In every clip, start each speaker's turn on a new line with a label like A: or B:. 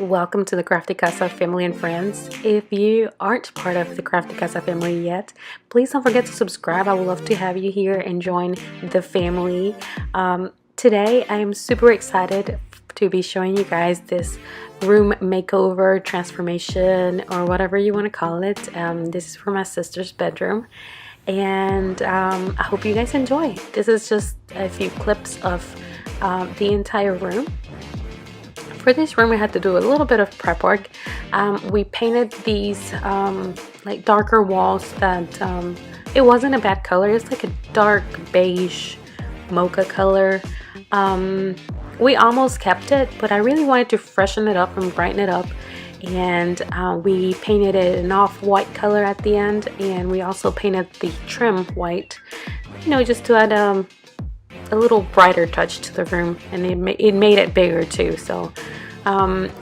A: Welcome to the Crafty Casa family and friends. If you aren't part of the Crafty Casa family yet, please don't forget to subscribe. I would love to have you here and join the family. Today, I'm super excited to be showing you guys this room makeover, transformation, or whatever you want to call it. This is for my sister's bedroom, and I hope you guys enjoy. This is just a few clips of the entire room. For this room, we had to do a little bit of prep work. We painted these like darker walls that it wasn't a bad color. It's like a dark beige mocha color. We almost kept it, but I really wanted to freshen it up and brighten it up. And we painted it an off-white color at the end, and we also painted the trim white, just to add a little brighter touch to the room, and it made it bigger too. So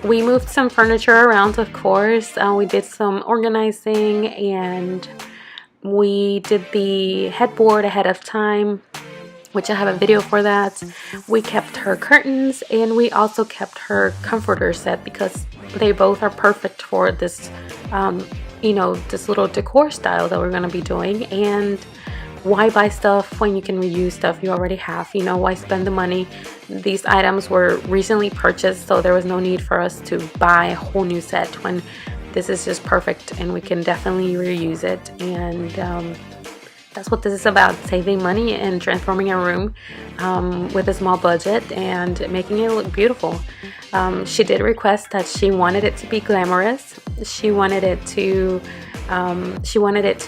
A: we moved some furniture around, of course. We did some organizing, and we did the headboard ahead of time, which I have a video for that. We kept her curtains, and we also kept her comforter set because they both are perfect for this this little decor style that we're going to be doing. And why buy stuff when you can reuse stuff you already have? Why spend the money? These items were recently purchased, so there was no need for us to buy a whole new set when this is just perfect and we can definitely reuse it. And that's what this is about: saving money and transforming a room with a small budget and making it look beautiful. She did request that she wanted it to be glamorous. She wanted it to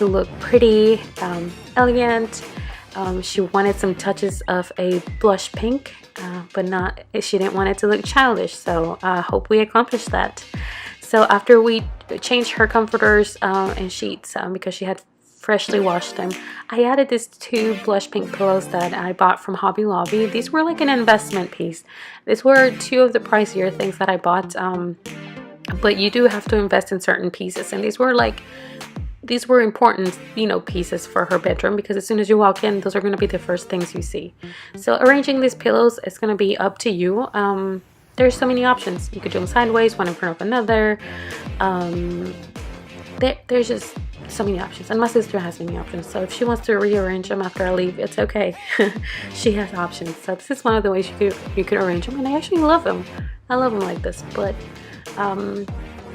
A: look pretty, elegant. She wanted some touches of a blush pink, but she didn't want it to look childish. So I hope we accomplished that. So after we changed her comforters and sheets, because she had freshly washed them, I added these two blush pink pillows that I bought from Hobby Lobby. These were like an investment piece. These were two of the pricier things that I bought, but you do have to invest in certain pieces, and these were important pieces for her bedroom, because as soon as you walk in, those are going to be the first things you see. So arranging these pillows is going to be up to you. There's so many options. You could do them sideways, one in front of another. There's just so many options, and my sister has many options, so if she wants to rearrange them after I leave, it's okay. She has options. So this is one of the ways you could arrange them, and I actually love them. I love them like this, but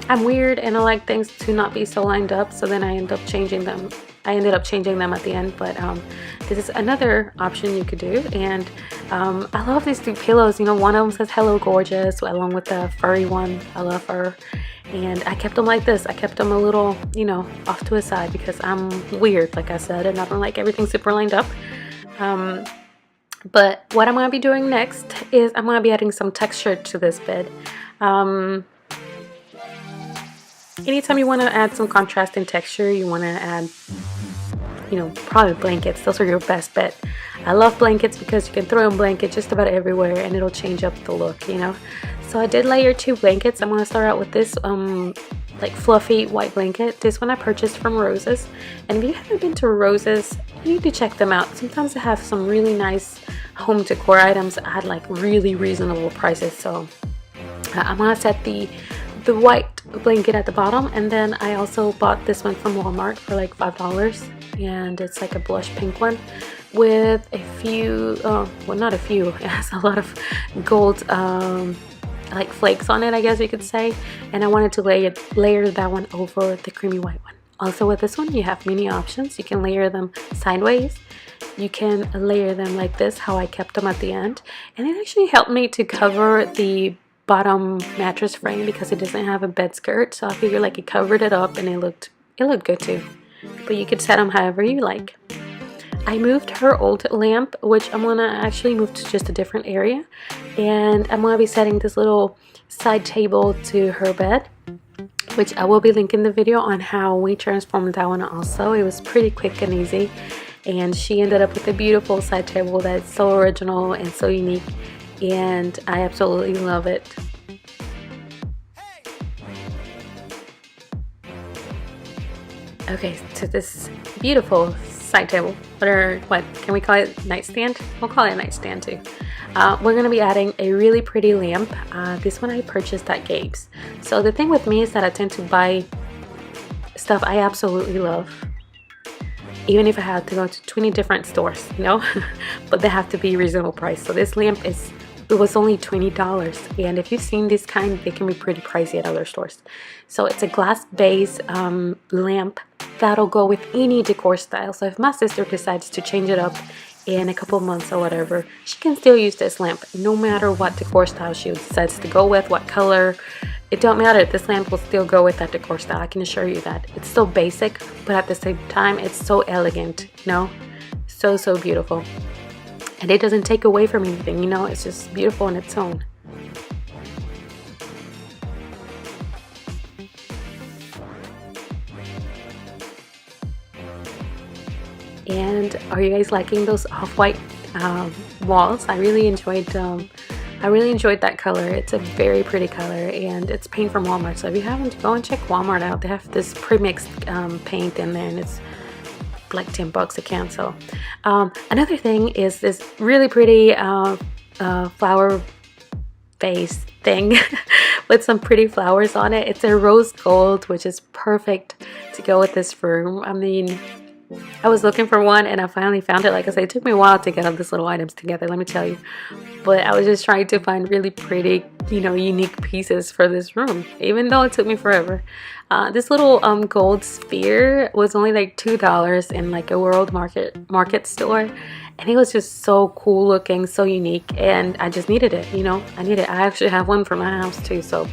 A: I'm weird and I like things to not be so lined up, so then I ended up changing them at the end. But this is another option you could do. And I love these two pillows. One of them says "Hello Gorgeous" along with the furry one. I love her. And I kept them like this. I kept them a little off to a side because I'm weird, like I said, and I don't like everything super lined up. But what I'm going to be doing next is I'm going to be adding some texture to this bed. Anytime you want to add some contrast in texture, you want to add, probably blankets. Those are your best bet. I love blankets because you can throw a blanket just about everywhere and it'll change up the look, So I did layer two blankets. I'm going to start out with this like fluffy white blanket. This one I purchased from Roses. And if you haven't been to Roses, you need to check them out. Sometimes they have some really nice home decor items at like really reasonable prices. So I'm going to set the white blanket at the bottom, and then I also bought this one from Walmart for like $5, and it's like a blush pink one with a few not a few, it has a lot of gold like flakes on it, I guess you could say, and I wanted to layer that one over the creamy white one. Also with this one, you have many options. You can layer them sideways, you can layer them like this, how I kept them at the end, and it actually helped me to cover the bottom mattress frame because it doesn't have a bed skirt, so I figured like it covered it up and it looked good too. But you could set them however you like. I moved her old lamp, which I'm gonna actually move to just a different area, and I'm gonna be setting this little side table to her bed, which I will be linking the video on how we transformed that one also. It was pretty quick and easy, and she ended up with a beautiful side table that's so original and so unique, and I absolutely love it. Okay, so this beautiful side table, or what can we call it, nightstand? We'll call it a nightstand too. We're going to be adding a really pretty lamp. This one I purchased at Gabe's. So the thing with me is that I tend to buy stuff I absolutely love, even if I have to go to 20 different stores, you know. But they have to be reasonable price. So this lamp was only $20, and if you've seen this kind, they can be pretty pricey at other stores. So it's a glass base lamp that'll go with any decor style. So if my sister decides to change it up in a couple months or whatever, she can still use this lamp no matter what decor style she decides to go with, what color. It don't matter, this lamp will still go with that decor style. I can assure you that. It's so basic, but at the same time it's so elegant, you know. So beautiful, and it doesn't take away from anything, you know. It's just beautiful on its own. And are you guys liking those off-white walls? I really enjoyed that color. It's a very pretty color, and it's paint from Walmart. So if you haven't, go and check Walmart out. They have this pre-mixed paint in there, and it's like $10 a can. So another thing is this really pretty flower vase thing with some pretty flowers on it. It's a rose gold, which is perfect to go with this room. I mean, I was looking for one and I finally found it. Like I said, it took me a while to get all these little items together, let me tell you. But I was just trying to find really pretty, you know, unique pieces for this room, even though it took me forever. This little gold sphere was only like $2 in like a World Market store. And it was just so cool looking, so unique. And I just needed it, you know. I actually have one for my house too. So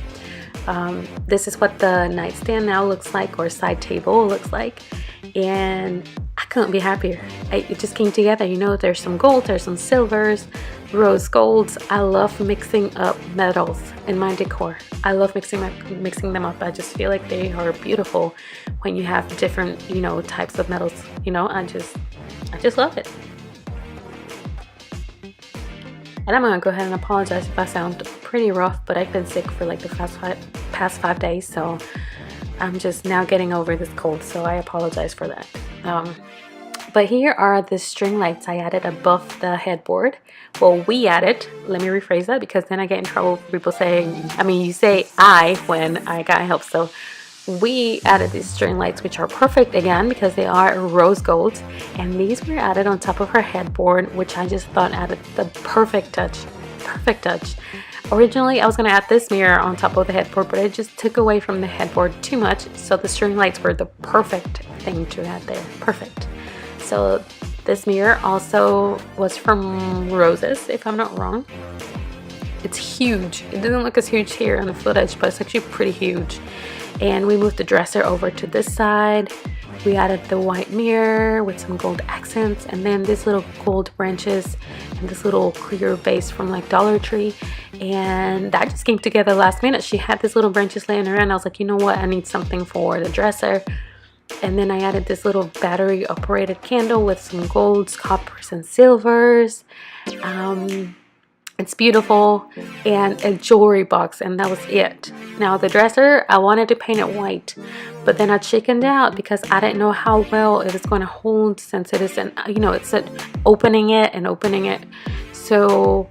A: this is what the nightstand now looks like, or side table looks like. And I couldn't be happier. It just came together, you know. There's some gold, there's some silvers, rose golds. I love mixing up metals in my decor. I love mixing them up. I just feel like they are beautiful when you have different, you know, types of metals, you know. I just love it. And I'm gonna go ahead and apologize if I sound pretty rough, but I've been sick for like the past 5 days, so I'm just now getting over this cold, so I apologize for that. But here are the string lights I added above the headboard. Well, we added. Let me rephrase that, because then I get in trouble for people saying, I mean, you say I when I got help. So we added these string lights, which are perfect again because they are rose gold, and these were added on top of her headboard, which I just thought added the perfect touch. Originally I was going to add this mirror on top of the headboard, but it just took away from the headboard too much, so the string lights were the perfect thing to add there. Perfect. So this mirror also was from Roses, if I'm not wrong. It's huge. It doesn't look as huge here on the footage, but it's actually pretty huge. And we moved the dresser over to this side. We added the white mirror with some gold accents, and then these little gold branches and this little clear vase from like Dollar Tree. And that just came together last minute. She had these little branches laying around. I was like, you know what, I need something for the dresser. And then I added this little battery operated candle with some golds, coppers, and silvers. It's beautiful, and a jewelry box, and that was it. Now the dresser, I wanted to paint it white, but then I chickened out because I didn't know how well it was going to hold, since it isn't, you know, it's opening it. So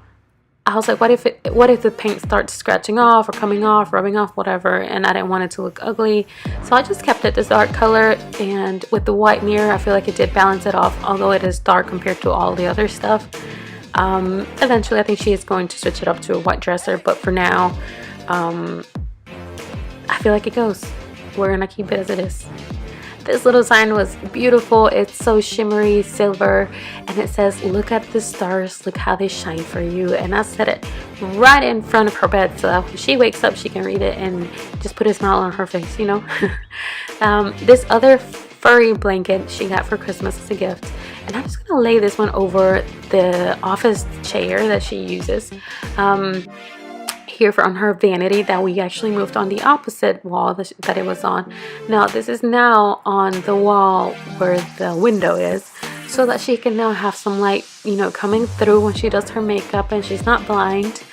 A: I was like, what if the paint starts scratching off or coming off, rubbing off, whatever, and I didn't want it to look ugly. So I just kept it this dark color, and with the white mirror, I feel like it did balance it off, although it is dark compared to all the other stuff. Eventually I think she is going to switch it up to a white dresser, but for now I feel like it goes. We're gonna keep it as it is. This little sign was beautiful. It's so shimmery silver, and it says, look at the stars, look how they shine for you. And I set it right in front of her bed, so that when she wakes up she can read it and just put a smile on her face, you know. This other furry blanket she got for Christmas as a gift, and I'm just gonna lay this one over the office chair that she uses here on her vanity that we actually moved on the opposite wall that it was on. Now this is now on the wall where the window is, so that she can now have some light, you know, coming through when she does her makeup and she's not blind.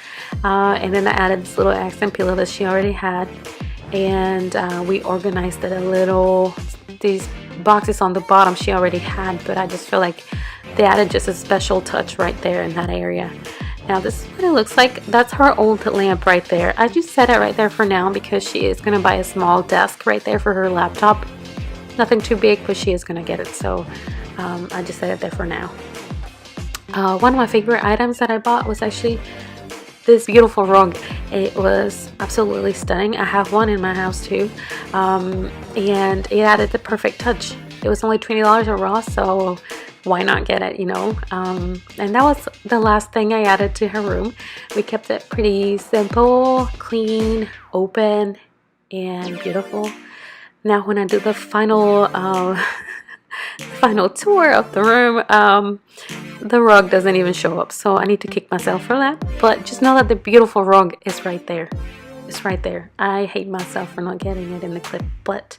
A: And then I added this little accent pillow that she already had, and we organized it a little these boxes on the bottom she already had, but I just feel like they added just a special touch right there in that area. Now this is what it looks like. That's her old lamp right there. I just set it right there for now because she is going to buy a small desk right there for her laptop. Nothing too big, but she is going to get it, so I just set it there for now. One of my favorite items that I bought was actually this beautiful rug. It was absolutely stunning. I have one in my house too, and it added the perfect touch. It was only $20 at Ross, so why not get it, you know? And that was the last thing I added to her room. We kept it pretty simple, clean, open, and beautiful. Now when I do the final final tour of the room, the rug doesn't even show up, so I need to kick myself for that. But just know that the beautiful rug is right there. It's right there. I hate myself for not getting it in the clip, but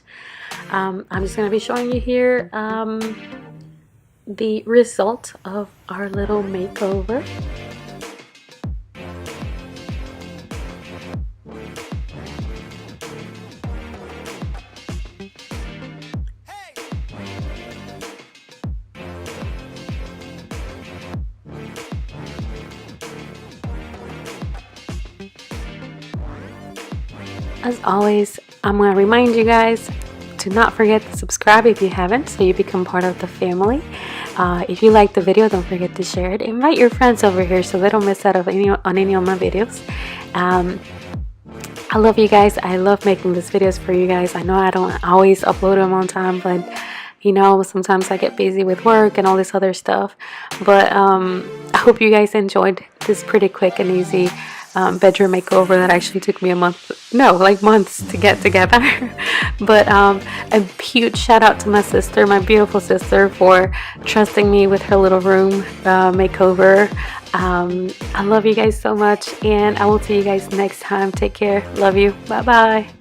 A: I'm just going to be showing you here the result of our little makeover. As always, I'm going to remind you guys to not forget to subscribe if you haven't, so you become part of the family. If you like the video, don't forget to share it. Invite your friends over here so they don't miss out on any of my videos. I love you guys. I love making these videos for you guys. I know I don't always upload them on time, but you know, sometimes I get busy with work and all this other stuff. But I hope you guys enjoyed this pretty quick and easy bedroom makeover that actually took me months to get together. But a huge shout out to my sister, my beautiful sister, for trusting me with her little room makeover. I love you guys so much, and I will see you guys next time. Take care. Love you. Bye bye.